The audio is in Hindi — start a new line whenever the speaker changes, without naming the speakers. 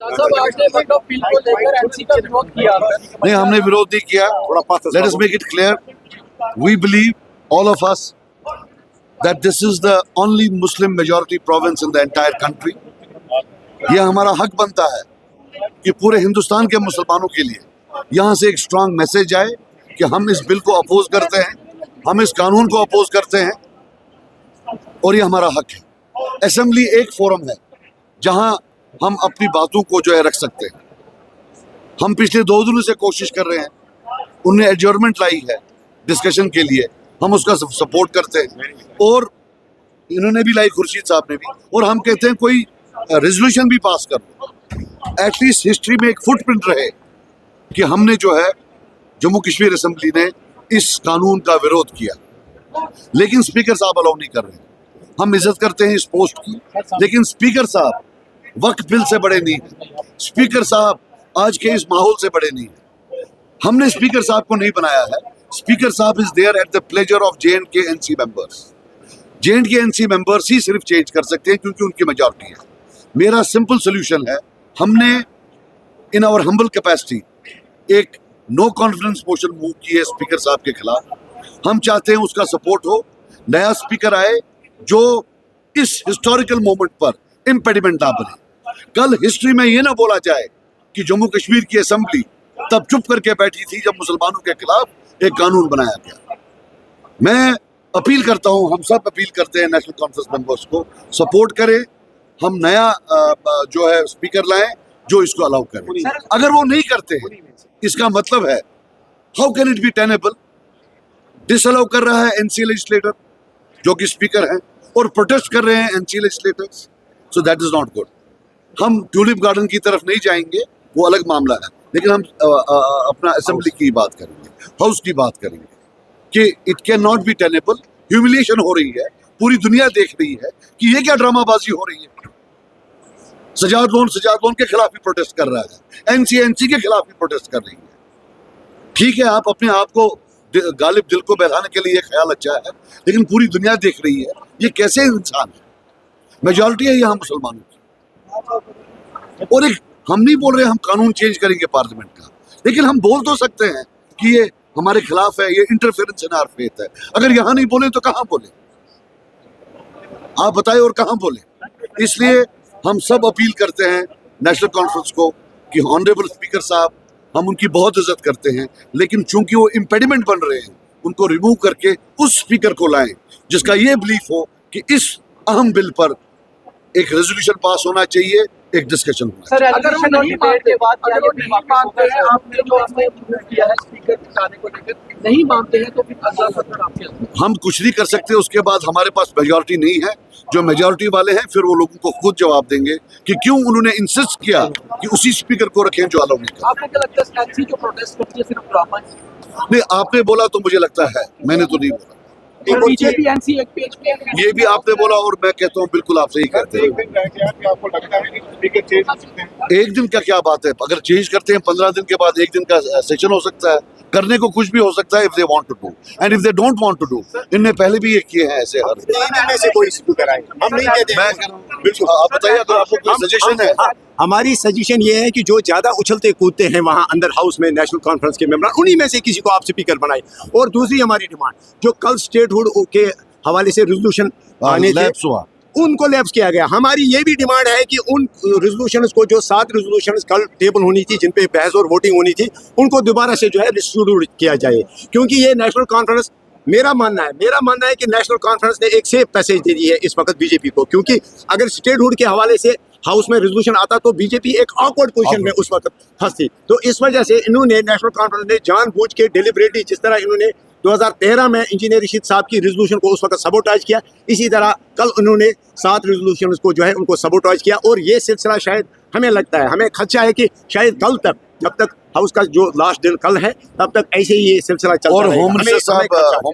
साहब आपने मतलब बिल को लेकर एनसी का विरोध किया।
नहीं, हमने विरोध नहीं किया। Let us make it clear, we believe all of us that this is the only Muslim majority province in the entire country. यह हमारा हक बनता है कि पूरे हिंदुस्तान के मुसलमानों के लिए यहाँ से एक स्ट्रांग मैसेज आए कि हम इस बिल को अपोज करते हैं, हम इस कानून को अपोज करते हैं और ये हमारा हक है। असेंबली एक फोरम है जहाँ हम अपनी बातों को जो है रख सकते हैं। हम पिछले 2 दिनों से कोशिश कर रहे हैं, उन्हें एडजर्नमेंट लाई है डिस्कशन के लिए, हम उसका सपोर्ट करते हैं और इन्होंने भी लाई, खुर्शीद साहब ने भी, और हम कहते हैं कोई रेजोल्यूशन भी पास कर दो, एटलीस्ट हिस्ट्री में एक फुटप्रिंट रहे कि हमने जो है जम्मू कश्मीर असेंबली ने इस कानून का विरोध किया। लेकिन स्पीकर साहब अलाउ नहीं कर रहे। हम इज्जत करते हैं इस पोस्ट की, लेकिन स्पीकर साहब वक्त बिल से बड़े नहीं है, स्पीकर साहब आज के इस माहौल से बड़े नहीं है। हमने स्पीकर साहब को नहीं बनाया है। स्पीकर साहब is there at the pleasure of J&K NC members. J&K NC members ही सिर्फ चेंज कर सकते हैं क्योंकि उनकी मेजॉरिटी है। मेरा सिंपल सोल्यूशन है, हमने इन आवर हम्बल कैपेसिटी एक नो कॉन्फिडेंस मोशन मूव की है स्पीकर साहब के खिलाफ। हम चाहते हैं उसका सपोर्ट हो, नया स्पीकर आए जो इस हिस्टोरिकल मोमेंट पर इम्पेडिमेंट ना बने। कल हिस्ट्री में ये ना बोला जाए कि जम्मू कश्मीर की असेंबली तब चुप करके बैठी थी जब मुसलमानों के खिलाफ एक कानून बनाया गया। मैं अपील करता हूं, हम सब अपील करते हैं नेशनल कॉन्फ्रेंस मेंबर्स को, सपोर्ट करें, हम नया जो है स्पीकर लाएं जो इसको अलाउ करे। अगर वो नहीं करते हैं, इसका मतलब है how can it be tenable? Disallow कर रहा है NC लेजिस्लेटर जो कि स्पीकर हैं और प्रोटेस्ट कर रहे हैं NC legislators, so that is not good. हम ट्यूलिप गार्डन की तरफ नहीं जाएंगे, वो अलग मामला है, लेकिन हम अपना असेंबली की बात करेंगे, हाउस की बात करेंगे कि it can not be tenable. Humiliation हो रही है, पूरी दुनिया देख रही है कि ये क्या ड्रामाबाजी हो रही है। सजाद लोन के खिलाफ भी प्रोटेस्ट कर रहा है, NC के खिलाफ भी प्रोटेस्ट कर रही है। ठीक है, आप अपने आप को गालिब दिल को बहलाने के लिए ये ख्याल अच्छा है, लेकिन पूरी दुनिया देख रही है ये कैसे इंसान है। मेजॉरिटी है यहाँ मुसलमानों की, और एक हम नहीं बोल रहे हम कानून चेंज करेंगे पार्लियामेंट का, लेकिन हम बोल तो सकते हैं कि ये हमारे खिलाफ है, ये इंटरफेरेंस इन आवर फेथ है। अगर यहाँ नहीं बोले तो कहाँ बोले? आप बताएं और कहाँ बोले? इसलिए हम सब अपील करते हैं नेशनल कॉन्फ्रेंस को कि ऑनरेबल स्पीकर साहब, हम उनकी बहुत इज्जत करते हैं, लेकिन चूंकि वो इम्पेडिमेंट बन रहे हैं, उनको रिमूव करके उस स्पीकर को लाएं जिसका ये बिलीफ हो कि इस अहम बिल पर एक रेजोल्यूशन पास होना चाहिए, एक डिस्कशन होना चाहिए।
सर, अगर वो नहीं मानते, अगर वो नहीं मानते हैं, आपने जो आपने किया है स्पीकर हटाने को लेकर, नहीं मानते हैं तो फिर अगला सत्र आपके हाथ।
हम कुछ नहीं कर सकते, उसके बाद हमारे पास मेजॉरिटी नहीं है। जो मेजॉरिटी वाले हैं फिर वो लोगों को खुद जवाब देंगे कि क्यों उन्होंने इंसिस्ट किया कि उसी स्पीकर को रखें जो अलाउ नहीं कर।
आपको क्या लगता है NC जो प्रोटेस्ट करती है सिर्फ ड्रामा है?
नहीं, आपने बोला तो मुझे लगता है, मैंने तो नहीं बोला।
बीजेपी NC एक पेज पे है।
ये भी आपने बोला और मैं कहता हूँ बिल्कुल आप सही कहते हैं।
आपको लगता है कि स्पीकर चेंज कर सकते हैं?
एक दिन का क्या बात है? अगर चेंज करते हैं 15 दिन के बाद एक दिन का सेशन हो सकता है, करने को कुछ भी हो सकता है if they want to do, and if they don't want to do. इनने पहले भी ये किए हैं ऐसे हर
में से कोई स्पीकर आए, हम नहीं कहते
मैं बिल्कुल, आप बताइए अगर आपको कोई सजेशन है।
हमारी सजेशन ये है कि जो ज्यादा उछलते कूदते हैं वहाँ अंदर हाउस में नेशनल कॉन्फ्रेंस के मेंबर, उन्हीं में से किसी को आप स्पीकर बनाए। और दूसरी हमारी डिमांड, जो कल स्टेटहुड के हवाले से रेजोल्यूशन आने थे उनको लैप्स किया गया। हमारी ये भी डिमांड है कि उन रेजोल्यूशंस को, जो 7 रेजोल्यूशंस कल टेबल होनी थी जिन पे बहस और वोटिंग होनी थी, उनको दोबारा से जो है डिस्ट्रीब्यूट किया जाए। क्योंकि ये नेशनल कॉन्फ्रेंस, मेरा मानना है कि नेशनल कॉन्फ्रेंस ने एक सेफ मैसेज दे दी है इस वक्त बीजेपी को। क्योंकि अगर स्टेटहुड के हवाले से हाउस में रेजोल्यूशन आता तो बीजेपी एक ऑकवर्ड पोजीशन में उस वक्त फंसती। तो इस वजह से इन्होंने, नेशनल कॉन्फ्रेंस ने जानबूझ के डिलिबरेटली, जिस तरह इन्होंने 2013 में इंजीनियर रशीद साहब की रेजोल्यूशन को उस वक्त सबोटाइज किया, इसी तरह कल उन्होंने 7 रेजोल्यूशन को जो है उनको सबोटाइज किया। और ये सिलसिला शायद, हमें लगता है, हमें खदशा है कि शायद कल तक, जब तक हाउस का जो लास्ट दिन कल है, तब तक ऐसे ही ये सिलसिला चलता रहेगा।
और होम मिनिस्टर साहब